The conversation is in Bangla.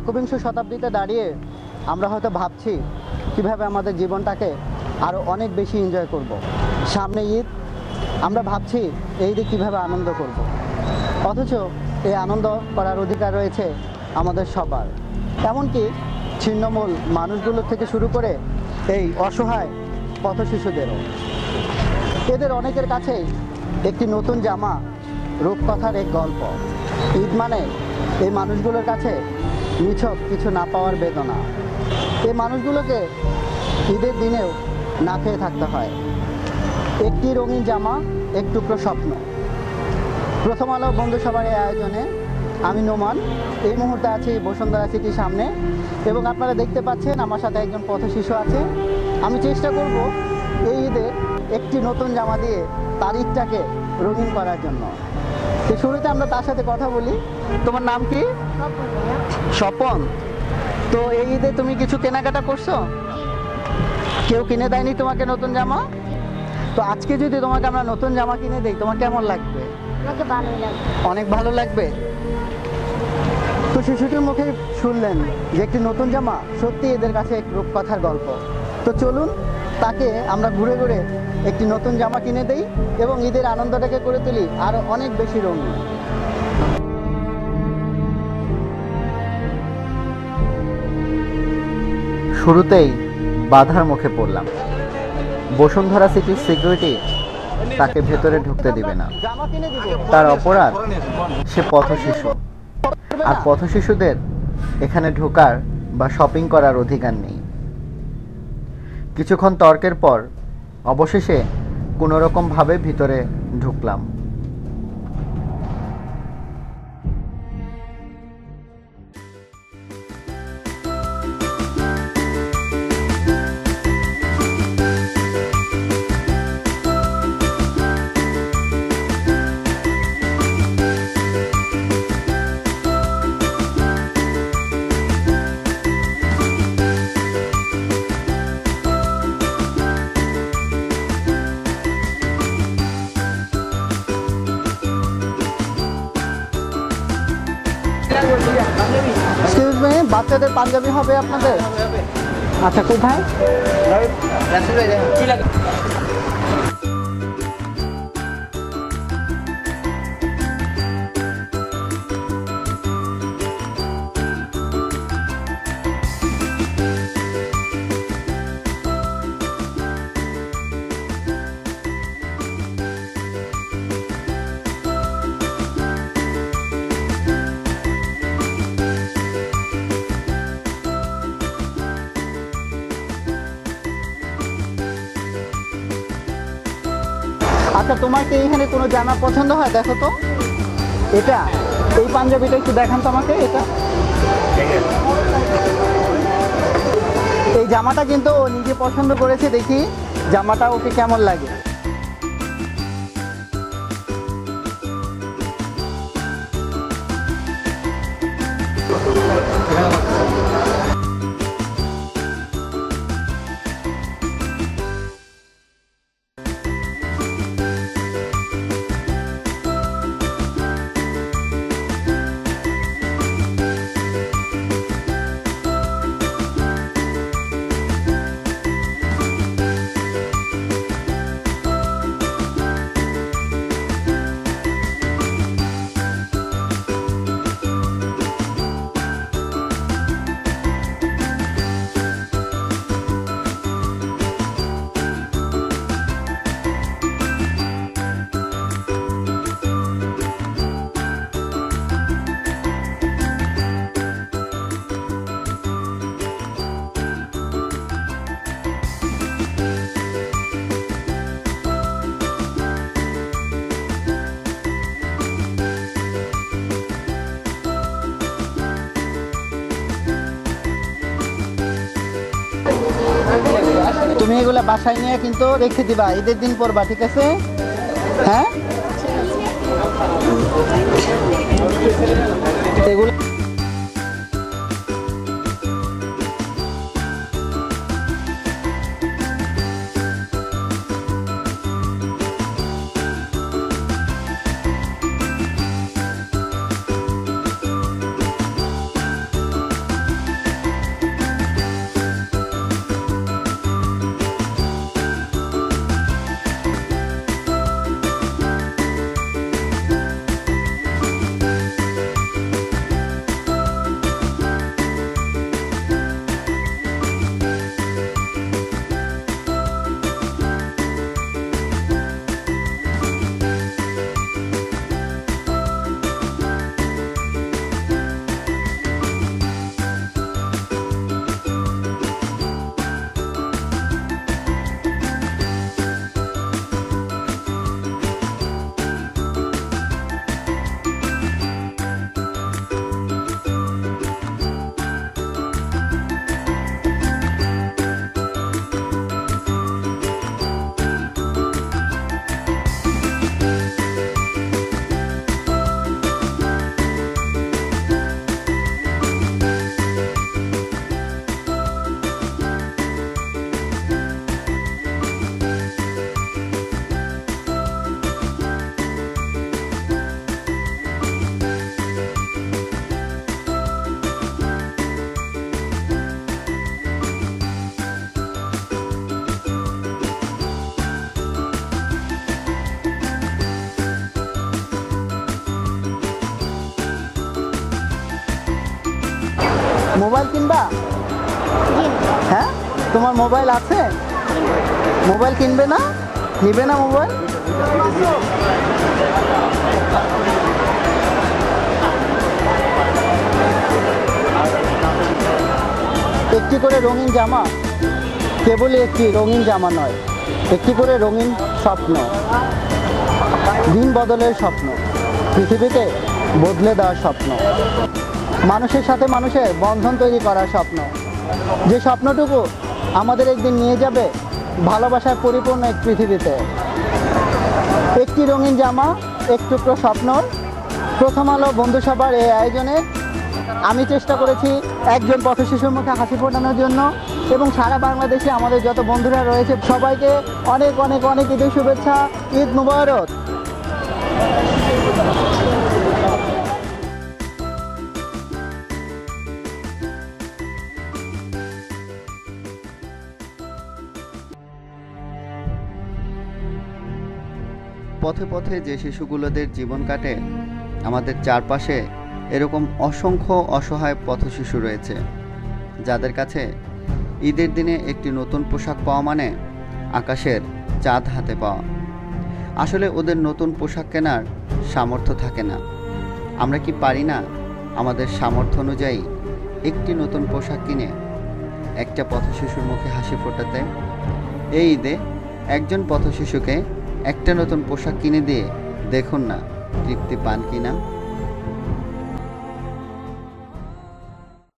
একবিংশ শতাব্দীতে দাঁড়িয়ে আমরা হয়তো ভাবছি কিভাবে আমাদের জীবনটাকে আরও অনেক বেশি এনজয় করব। সামনে ঈদ, আমরা ভাবছি এই ঈদে কীভাবে আনন্দ করব। অথচ এই আনন্দ করার অধিকার রয়েছে আমাদের সবার, এমনকি ছিন্নমূল মানুষগুলোর থেকে শুরু করে এই অসহায় পথ শিশুদেরও। এদের অনেকের কাছেই একটি নতুন জামা রূপকথার এক গল্প। ঈদ মানে এই মানুষগুলোর কাছে নিছক কিছু না পাওয়ার বেদনা। এই মানুষগুলোকে ঈদের দিনেও না খেয়ে থাকতে হয়। একটি রঙিন জামা, এক টুকরো স্বপ্ন। প্রথম আলো বন্ধু সবার এই আয়োজনে আমি নোমান এই মুহূর্তে আছি বসুন্ধরা সিটির সামনে, এবং আপনারা দেখতে পাচ্ছেন আমার সাথে একজন পথ শিশু আছে। আমি চেষ্টা করব এই ঈদে একটি নতুন জামা দিয়ে তার ঈদটাকে রঙিন করার জন্য। তো শুরুতে আমরা তার সাথে কথা বলি। তোমার নাম কি? স্বপন। তো এই ঈদে তুমি কিছু কেনাকাটা করছো? কেউ কিনে দেয়নি তোমাকে নতুন জামা? তো আজকে যদি তোমাকে আমরা নতুন জামা কিনে দেই, তোমার কেমন লাগবে? অনেক ভালো লাগবে। তো শিশুটির মুখে শুনলেন যে একটি নতুন জামা সত্যি এদের কাছে এক রূপকথার গল্প। তো চলুন তাকে আমরা ঘুরে ঘুরে একটি নতুন জামা কিনে দেই এবং ঈদের আনন্দটাকে করে তুলি আরো অনেক বেশি রঙিন। শুরুতেই বাধার মুখে পড়লাম। বসুন্ধরা সিটির সিকিউরিটি তাকে ভেতরে ঢুকতে দিবে না। তার অপরাধ, সে পথ শিশু, আর পথ শিশুদের এখানে ঢোকার বা শপিং করার অধিকার নেই। কিছুক্ষণ তর্কের পর অবশেষে কোনোরকমভাবে ভিতরে ঢুকলাম। এক্সকিউজ মি, বাচ্চাদের পাঞ্জাবি হবে আপনাদের? আচ্ছা, কোথায়? আচ্ছা, তোমার কি এখানে কোনো জামা পছন্দ হয়? দেখো তো, এটা এই পাঞ্জাবিটা একটু দেখান তো আমাকে। এটা এই জামাটা কিন্তু ও নিজে পছন্দ করেছে, দেখি জামাটা ওকে কেমন লাগে। তুমি এগুলা বাসায় নিয়ে কিন্তু রেখে দিবা, ঈদের দিন পরবা, ঠিক আছে? হ্যাঁ, এগুলো মোবাইল কিনবা? হ্যাঁ, তোমার মোবাইল আছে? মোবাইল কিনবে না? নিবে না মোবাইল? একটি করে রঙিন জামা কেবলই একটি রঙিন জামা নয়, একটি করে রঙিন স্বপ্ন, দিন বদলের স্বপ্ন, পৃথিবীকে বদলে দেওয়ার স্বপ্ন, মানুষের সাথে মানুষের বন্ধন তৈরি করার স্বপ্ন, যে স্বপ্নটুকু আমাদের একদিন নিয়ে যাবে ভালোবাসার পরিপূর্ণ এক পৃথিবীতে। একটি রঙিন জামা, এক টুকরো স্বপ্ন। প্রথম আলো বন্ধুসভার এই আয়োজনে আমি চেষ্টা করেছি একজন পথশিশুর মুখে হাসি ফোটানোর জন্য, এবং সারা বাংলাদেশে আমাদের যত বন্ধুরা রয়েছে সবাইকে অনেক অনেক অনেক ঈদের শুভেচ্ছা। ঈদ মুবারক। পথে পথে যে শিশুগুলোদের জীবন কাটে, আমাদের চারপাশে এরকম অসংখ্য অসহায় পথশিশু রয়েছে, যাদের কাছে ঈদের দিনে একটি নতুন পোশাক পাওয়া মানে আকাশের চাঁদ হাতে পাওয়া। আসলে ওদের নতুন পোশাক কেনার সামর্থ্য থাকে না। আমরা কি পারি না আমাদের সামর্থ্য অনুযায়ী একটি নতুন পোশাক কিনে একটা পথশিশুর মুখে হাসি ফোটাতে? এই ঈদে একজন পথশিশুকে একটা নতুন পোশাক কিনে দিয়ে দেখুন না তৃপ্তি পান কিনা।